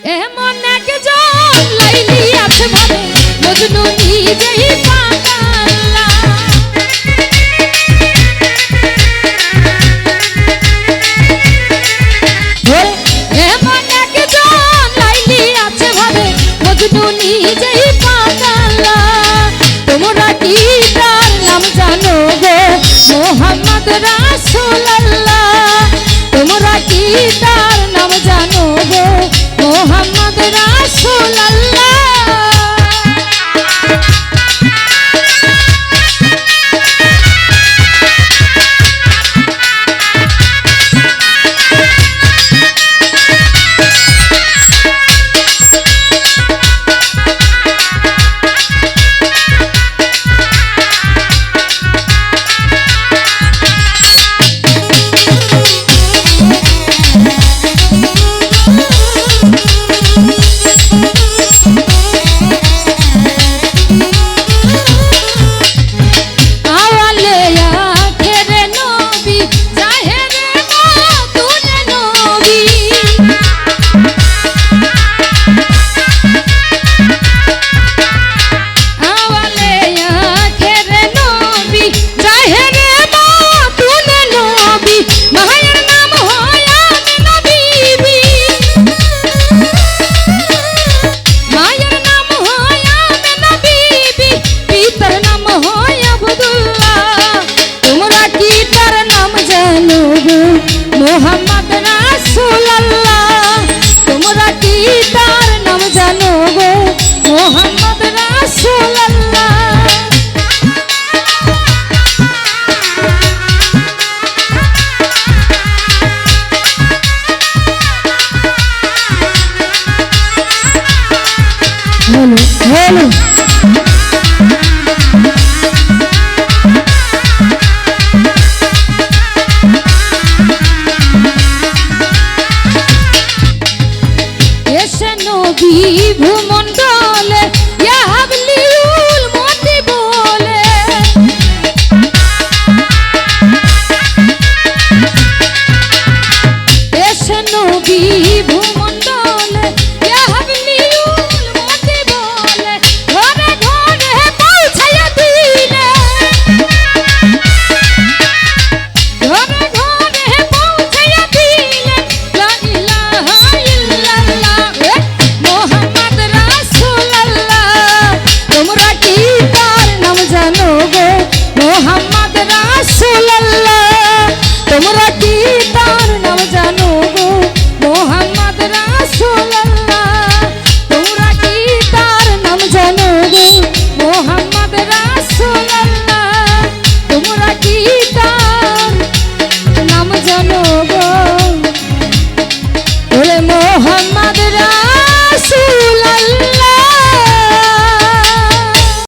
এমন একজন লাইলি আছে ভাবে মজনু নিজেই পাগলা এমন একজন লাইলি আছে ভাবে মজনু নিজেই পাগলা তোমরা কি তার নাম জানো গো মোহাম্মদ রাসূলুল্লাহ তোমরা কি তার নাম জানো গো মোহাম্মদ রাসূলুল্লাহ মোহাম্মদ রাসূলুল্লাহ তোমরা কি তার নাম জানো গো মোহাম্মদ রাসূলুল্লাহ বলো ভূমণ্ডলে ইয়া হাবলিউল মতি বলে এসে নবী ভূমণ্ডলে ইয়া হাবলিউল মতি বলে ঘরে ঘরে পৌঁছায়া দিলে ঘরে ঘরে পৌঁছায়া দিলে লা ইলাহা ইল্লাল্লাহ মোহাম্মদ রাসূলুল্লাহ তোমরা কি তার নাম জানো গো মোহাম্মদ রাসূলুল্লাহ তোমরা